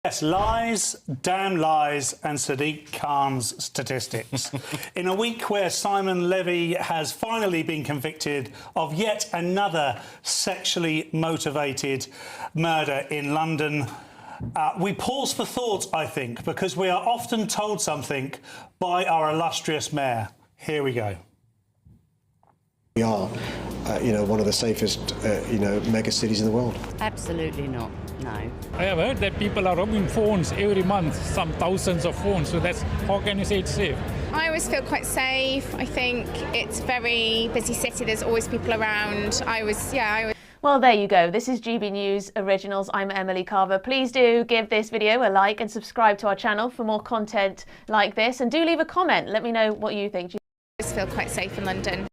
Yes, lies, damn lies, and Sadiq Khan's statistics. In a week where Simon Levy has finally been convicted of yet another sexually motivated murder in London, we pause for thought, I think, because we are often told something by our illustrious mayor. Here we go. We are, one of the safest, mega cities in the world. Absolutely not, no. I have heard that people are robbing phones every month, some thousands of phones, so how can you say it's safe? I always feel quite safe. I think it's a very busy city, there's always people around. Well, there you go. This is GB News Originals. I'm Emily Carver. Please do give this video a like and subscribe to our channel for more content like this. And do leave a comment. Let me know what you think. I always feel quite safe in London.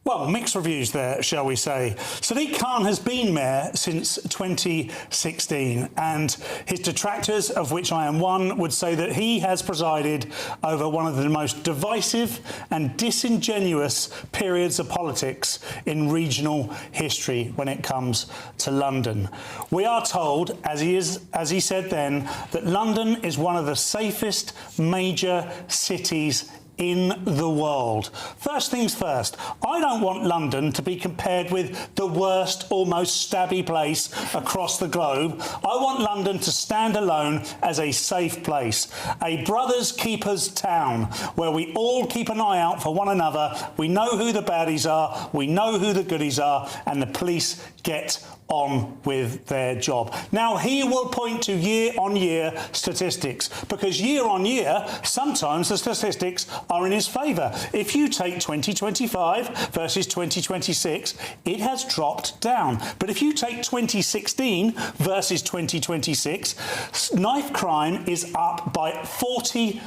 Well, mixed reviews there, shall we say. Sadiq Khan has been mayor since 2016, and his detractors, of which I am one, would say that he has presided over one of the most divisive and disingenuous periods of politics in regional history when it comes to London. We are told, as he said then, that London is one of the safest major cities in the world. First things first, I don't want London to be compared with the worst or most stabby place across the globe. I want London to stand alone as a safe place, a brothers keepers town where we all keep an eye out for one another. We know who the baddies are, we know who the goodies are, and the police get on with their job. Now, he will point to year-on-year statistics, because year-on-year, sometimes the statistics are in his favour. If you take 2025 versus 2026, it has dropped down. But if you take 2016 versus 2026, knife crime is up by 40%.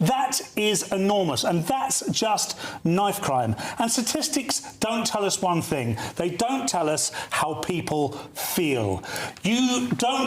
That is enormous, and that's just knife crime. And statistics don't tell us one thing. They don't tell us how people feel.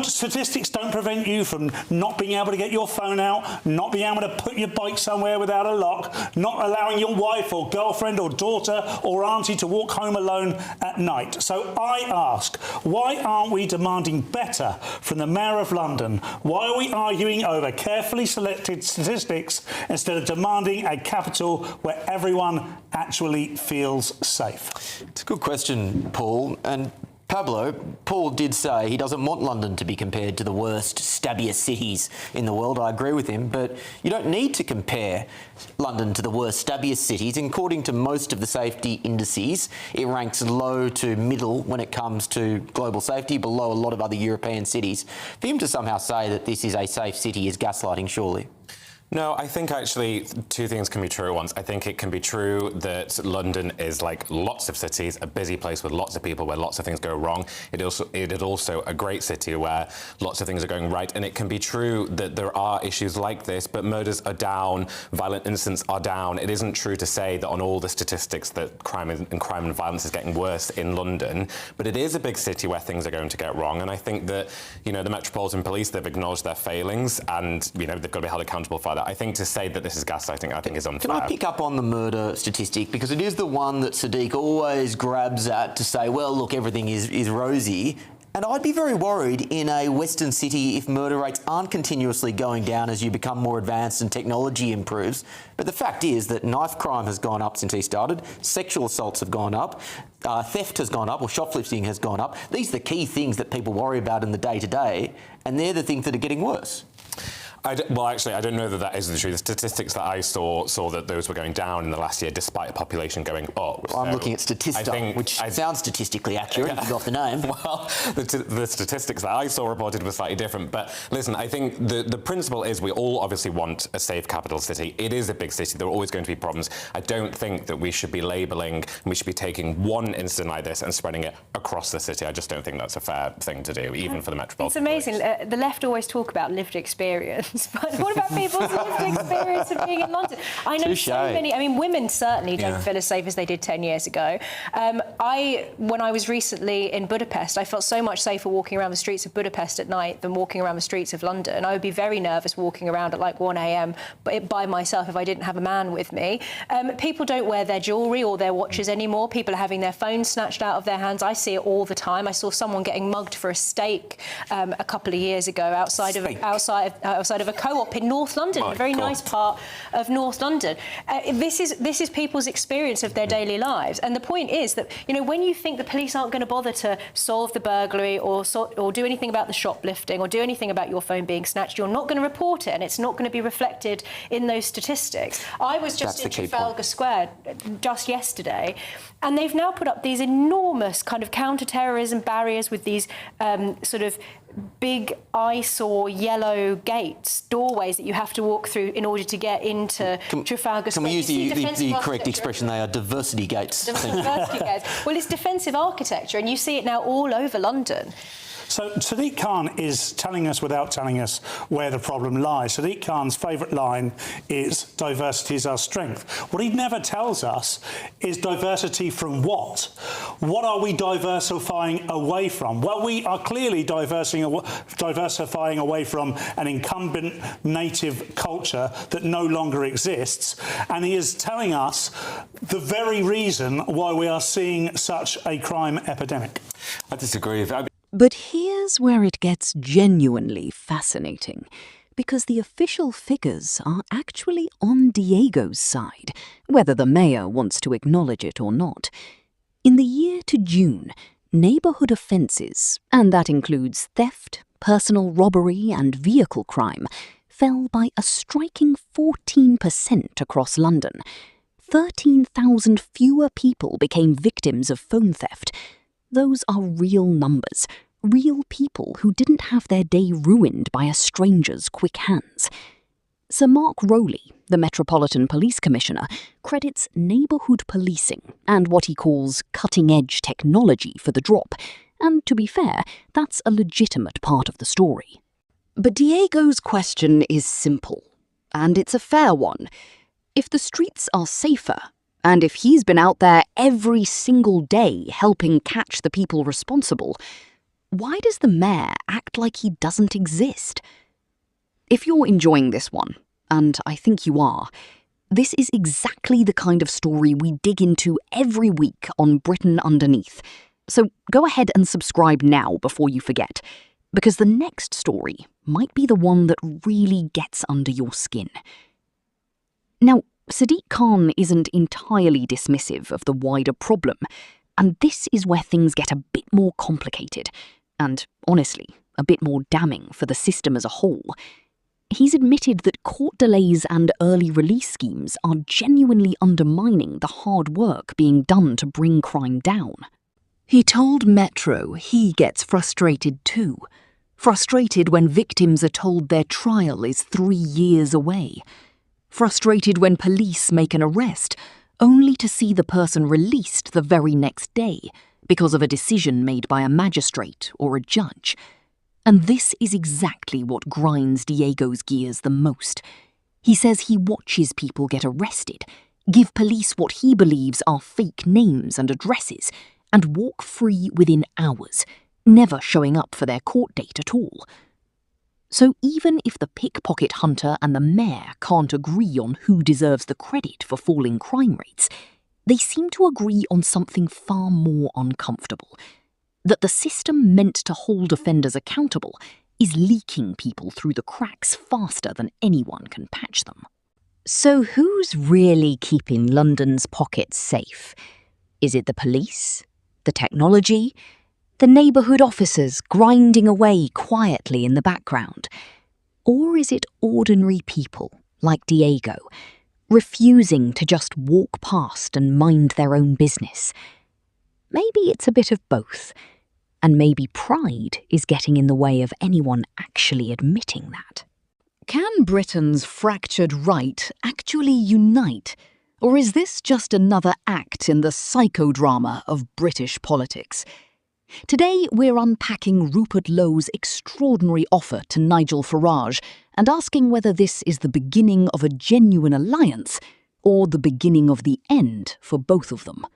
Statistics don't prevent you from not being able to get your phone out, not being able to put your bike somewhere without a lock, not allowing your wife or girlfriend or daughter or auntie to walk home alone at night. So I ask, why aren't we demanding better from the Mayor of London? Why are we arguing over carefully selected statistics instead of demanding a capital where everyone actually feels safe? It's a good question, Paul. And Pablo, Paul did say he doesn't want London to be compared to the worst, stabbiest cities in the world. I agree with him, but you don't need to compare London to the worst, stabbiest cities. According to most of the safety indices, it ranks low to middle when it comes to global safety, below a lot of other European cities. For him to somehow say that this is a safe city is gaslighting, surely. No, I think actually two things can be true at once. I think it can be true that London is like lots of cities, a busy place with lots of people where lots of things go wrong. It is also a great city where lots of things are going right. And it can be true that there are issues like this, but murders are down, violent incidents are down. It isn't true to say that on all the statistics that crime and violence is getting worse in London, but it is a big city where things are going to get wrong. And I think that, the Metropolitan Police, they've acknowledged their failings, and, they've got to be held accountable for that. I think to say that this is gaslighting, I think is unfair. Can I pick up on the murder statistic? Because it is the one that Sadiq always grabs at to say, well, look, everything is rosy. And I'd be very worried in a Western city if murder rates aren't continuously going down as you become more advanced and technology improves. But the fact is that knife crime has gone up since he started, sexual assaults have gone up, theft has gone up, or shoplifting has gone up. These are the key things that people worry about in the day-to-day, and they're the things that are getting worse. Well, actually, I don't know that is the truth. The statistics that I saw that those were going down in the last year, despite a population going up. Well, I'm looking at Statista, which sounds statistically accurate if you got the name. Well, the statistics that I saw reported were slightly different. But listen, I think the principle is we all obviously want a safe capital city. It is a big city. There are always going to be problems. I don't think that we should be labelling, we should be taking one incident like this and spreading it across the city. I just don't think that's a fair thing to do, even for the Metropolitan It's amazing. The left always talk about lived experience. experience, but what about people's lived experience of being in London? I know Touche. so many. I mean, women certainly don't feel as safe as they did 10 years ago. When I was recently in Budapest, I felt so much safer walking around the streets of Budapest at night than walking around the streets of London. I would be very nervous walking around at like 1 a.m. by myself if I didn't have a man with me. People don't wear their jewellery or their watches anymore. People are having their phones snatched out of their hands. I see it all the time. I saw someone getting mugged for a steak a couple of years ago outside of a co-op in North London, a very nice part of North London. This is people's experience of their daily lives, and the point is that, you know, when you think the police aren't going to bother to solve the burglary or do anything about the shoplifting or do anything about your phone being snatched, you're not going to report it, and it's not going to be reflected in those statistics. I was just in Trafalgar Square just yesterday, and they've now put up these enormous kind of counter-terrorism barriers with these sort of big eyesore yellow gates, doorways that you have to walk through in order to get into Trafalgar Square. Can we use the correct expression? They are diversity gates. Diversity gates. Well, it's defensive architecture, and you see it now all over London. So Sadiq Khan is telling us without telling us where the problem lies. Sadiq Khan's favourite line is diversity is our strength. What he never tells us is diversity from what? What are we diversifying away from? Well, we are clearly diversifying away from an incumbent native culture that no longer exists. And he is telling us the very reason why we are seeing such a crime epidemic. I disagree. But here's where it gets genuinely fascinating, because the official figures are actually on Diego's side, whether the mayor wants to acknowledge it or not. In the year to June, neighbourhood offences, and that includes theft, personal robbery and vehicle crime, fell by a striking 14% across London. 13,000 fewer people became victims of phone theft. Those are real numbers, real people who didn't have their day ruined by a stranger's quick hands. Sir Mark Rowley, the Metropolitan Police Commissioner, credits neighbourhood policing and what he calls cutting-edge technology for the drop, and to be fair, that's a legitimate part of the story. But Diego's question is simple, and it's a fair one. If the streets are safer, and if he's been out there every single day helping catch the people responsible, why does the mayor act like he doesn't exist? If you're enjoying this one, and I think you are, this is exactly the kind of story we dig into every week on Britain Underneath. So go ahead and subscribe now before you forget, because the next story might be the one that really gets under your skin. Now, Sadiq Khan isn't entirely dismissive of the wider problem, and this is where things get a bit more complicated, and honestly, a bit more damning for the system as a whole. He's admitted that court delays and early release schemes are genuinely undermining the hard work being done to bring crime down. He told Metro he gets frustrated too. Frustrated when victims are told their trial is 3 years away. Frustrated when police make an arrest, only to see the person released the very next day because of a decision made by a magistrate or a judge. And this is exactly what grinds Diego's gears the most. He says he watches people get arrested, give police what he believes are fake names and addresses, and walk free within hours, never showing up for their court date at all. So even if the pickpocket hunter and the mayor can't agree on who deserves the credit for falling crime rates, they seem to agree on something far more uncomfortable: that the system meant to hold offenders accountable is leaking people through the cracks faster than anyone can patch them. So who's really keeping London's pockets safe? Is it the police? The technology? The neighbourhood officers grinding away quietly in the background? Or is it ordinary people, like Diego, refusing to just walk past and mind their own business? Maybe it's a bit of both, and maybe pride is getting in the way of anyone actually admitting that. Can Britain's fractured right actually unite? Or is this just another act in the psychodrama of British politics? Today we're unpacking Rupert Lowe's extraordinary offer to Nigel Farage and asking whether this is the beginning of a genuine alliance or the beginning of the end for both of them.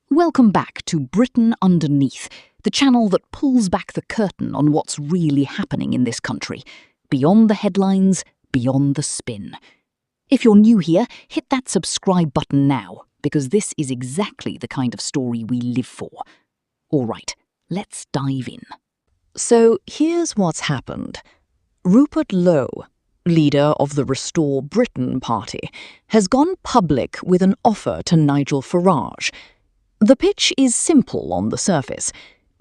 Welcome back to Britain Underneath, the channel that pulls back the curtain on what's really happening in this country, beyond the headlines, beyond the spin. If you're new here, hit that subscribe button now, because this is exactly the kind of story we live for. All right, let's dive in. So here's what's happened. Rupert Lowe, leader of the Restore Britain party, has gone public with an offer to Nigel Farage. The pitch is simple on the surface.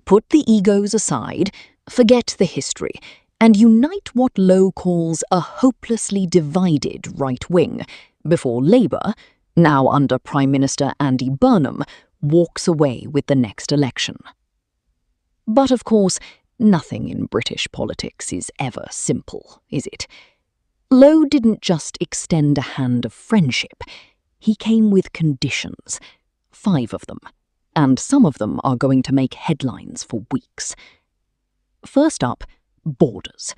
Put the egos aside, forget the history, and unite what Lowe calls a hopelessly divided right wing, before Labour, now under Prime Minister Andy Burnham, walks away with the next election. But of course, nothing in British politics is ever simple, is it? Lowe didn't just extend a hand of friendship. He came with conditions, 5 of them, and some of them are going to make headlines for weeks. First up, borders.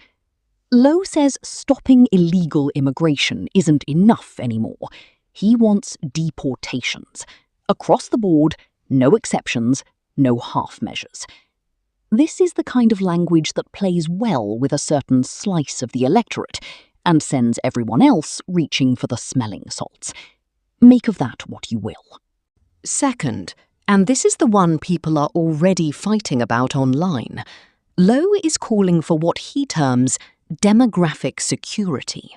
Lowe says stopping illegal immigration isn't enough anymore. He wants deportations. Across the board, no exceptions, no half measures. This is the kind of language that plays well with a certain slice of the electorate and sends everyone else reaching for the smelling salts. Make of that what you will. Second, and this is the one people are already fighting about online, Lowe is calling for what he terms demographic security.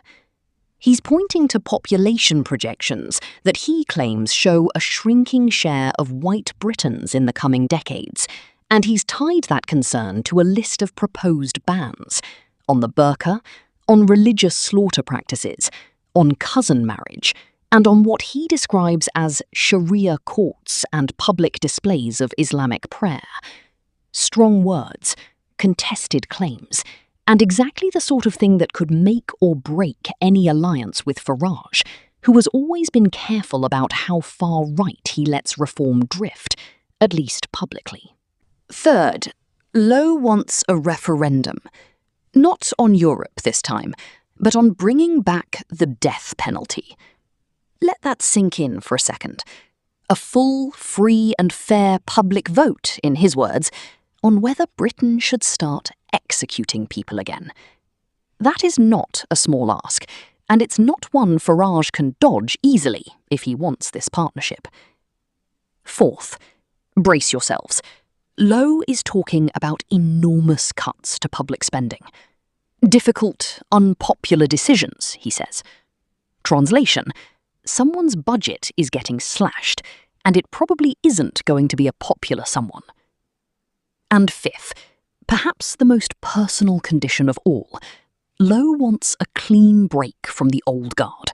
He's pointing to population projections that he claims show a shrinking share of white Britons in the coming decades, and he's tied that concern to a list of proposed bans on the burqa, on religious slaughter practices, on cousin marriage, and on what he describes as Sharia courts and public displays of Islamic prayer. Strong words, contested claims, and exactly the sort of thing that could make or break any alliance with Farage, who has always been careful about how far right he lets reform drift, at least publicly. Third, Lowe wants a referendum. Not on Europe this time, but on bringing back the death penalty. Let that sink in for a second. A full, free and fair public vote, in his words, on whether Britain should start executing people again. That is not a small ask, and it's not one Farage can dodge easily if he wants this partnership. Fourth, brace yourselves. Lowe is talking about enormous cuts to public spending. Difficult, unpopular decisions, he says. Translation, someone's budget is getting slashed, and it probably isn't going to be a popular someone. And fifth, perhaps the most personal condition of all, Lowe wants a clean break from the old guard.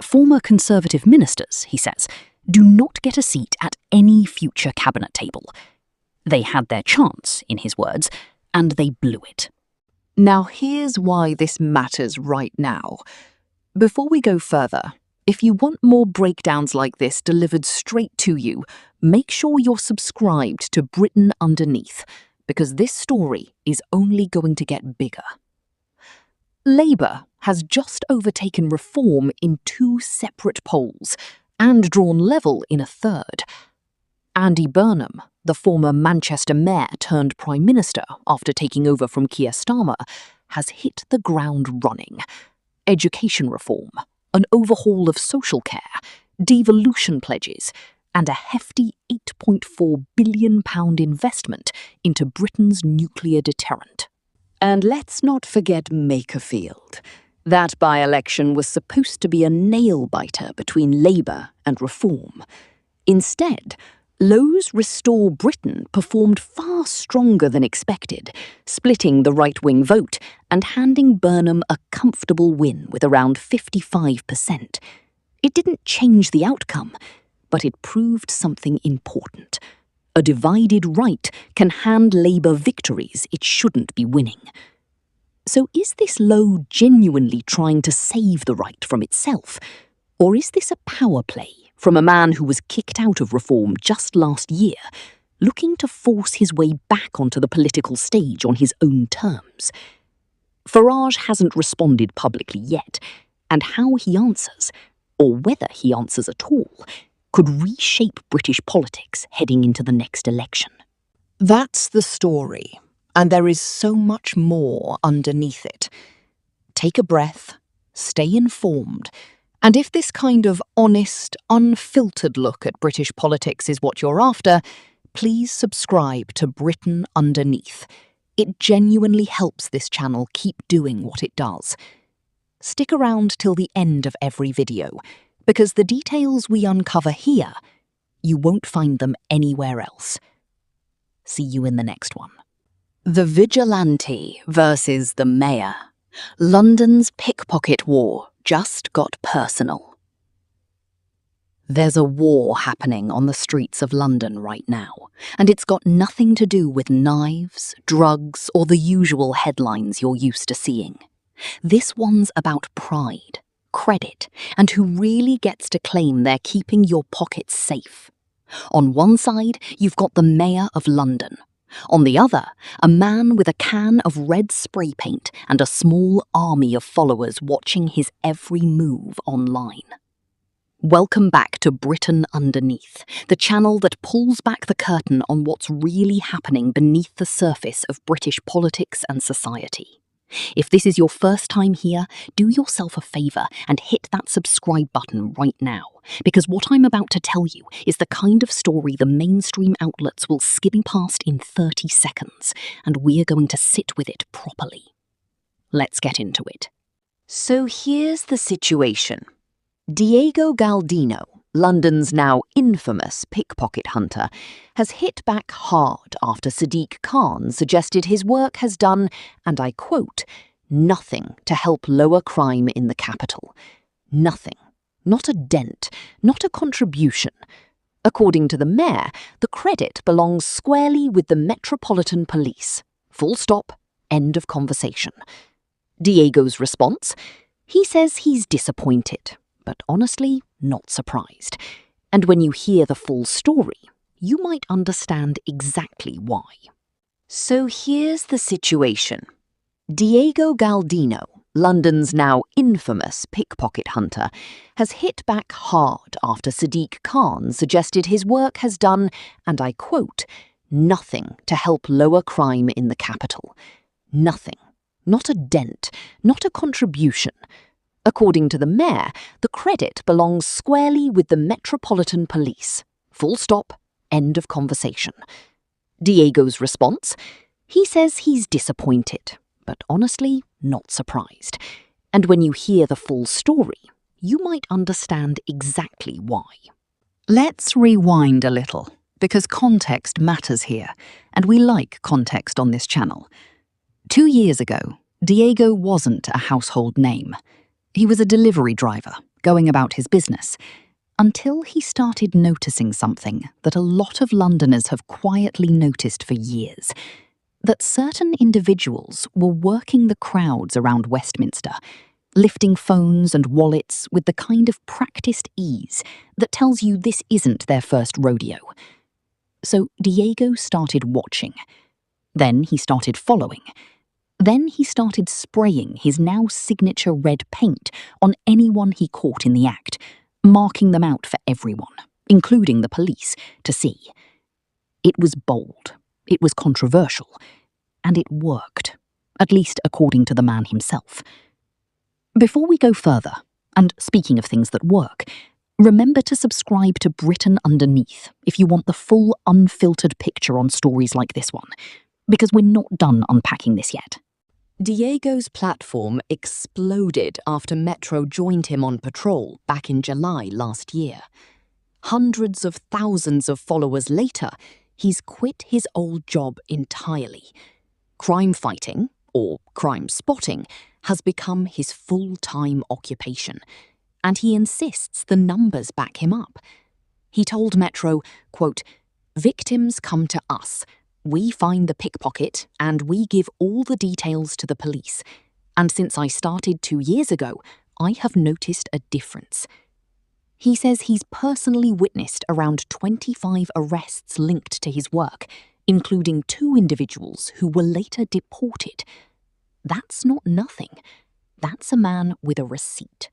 Former Conservative ministers, he says, do not get a seat at any future cabinet table. They had their chance, in his words, and they blew it. Now here's why this matters right now. Before we go further, if you want more breakdowns like this delivered straight to you, make sure you're subscribed to Britain Underneath, because this story is only going to get bigger. Labour has just overtaken Reform in 2 separate polls and drawn level in a third. Andy Burnham, the former Manchester mayor turned Prime Minister after taking over from Keir Starmer, has hit the ground running. Education reform, an overhaul of social care, devolution pledges, and a hefty £8.4 billion investment into Britain's nuclear deterrent. And let's not forget Makerfield. That by-election was supposed to be a nail-biter between Labour and Reform. Instead, Lowe's Restore Britain performed far stronger than expected, splitting the right-wing vote and handing Burnham a comfortable win with around 55%. It didn't change the outcome, but it proved something important. A divided right can hand Labour victories it shouldn't be winning. So is this Lowe genuinely trying to save the right from itself? Or is this a power play from a man who was kicked out of Reform just last year, looking to force his way back onto the political stage on his own terms? Farage hasn't responded publicly yet, and how he answers, or whether he answers at all, could reshape British politics heading into the next election. That's the story, and there is so much more underneath it. Take a breath, stay informed, and if this kind of honest, unfiltered look at British politics is what you're after, please subscribe to Britain Underneath. It genuinely helps this channel keep doing what it does. Stick around till the end of every video, because the details we uncover here, you won't find them anywhere else. See you in the next one. The Vigilante versus the Mayor. London's pickpocket war just got personal. There's a war happening on the streets of London right now, and it's got nothing to do with knives, drugs, or the usual headlines you're used to seeing. This one's about pride, credit, and who really gets to claim they're keeping your pockets safe. On one side, you've got the Mayor of London. On the other, a man with a can of red spray paint and a small army of followers watching his every move online. Welcome back to Britain Underneath, the channel that pulls back the curtain on what's really happening beneath the surface of British politics and society. If this is your first time here, do yourself a favour and hit that subscribe button right now, because what I'm about to tell you is the kind of story the mainstream outlets will skim past in 30 seconds, and we're going to sit with it properly. Let's get into it. So here's the situation. Diego Galdino, London's now infamous pickpocket hunter, has hit back hard after Sadiq Khan suggested his work has done, and I quote, nothing to help lower crime in the capital. Nothing. Not a dent. Not a contribution. According to the mayor, the credit belongs squarely with the Metropolitan Police. Full stop. End of conversation. Diego's response? He says he's disappointed, but honestly, not surprised. And when you hear the full story, you might understand exactly why. So here's the situation. Diego Galdino, London's now infamous pickpocket hunter, has hit back hard after Sadiq Khan suggested his work has done, and I quote, nothing to help lower crime in the capital. Nothing. Not a dent. Not a contribution. According to the mayor, the credit belongs squarely with the Metropolitan Police. Full stop. End of conversation. Diego's response? He says he's disappointed, but honestly, not surprised. And when you hear the full story, you might understand exactly why. Let's rewind a little, because context matters here, and we like context on this channel. 2 years ago, Diego wasn't a household name. He was a delivery driver, going about his business, until he started noticing something that a lot of Londoners have quietly noticed for years, that certain individuals were working the crowds around Westminster, lifting phones and wallets with the kind of practiced ease that tells you this isn't their first rodeo. So Diego started watching. Then he started following. Then he started spraying his now signature red paint on anyone he caught in the act, marking them out for everyone, including the police, to see. It was bold, it was controversial, and it worked, at least according to the man himself. Before we go further, and speaking of things that work, remember to subscribe to Britain Underneath if you want the full unfiltered picture on stories like this one, because we're not done unpacking this yet. Diego's platform exploded after Metro joined him on patrol back in July last year. Hundreds of thousands of followers later, he's quit his old job entirely. Crime fighting, or crime spotting, has become his full-time occupation, and he insists the numbers back him up. He told Metro, quote, "Victims come to us. We find the pickpocket and we give all the details to the police. And since I started 2 years ago, I have noticed a difference." He says he's personally witnessed around 25 arrests linked to his work, including 2 individuals who were later deported. That's not nothing. That's a man with a receipt.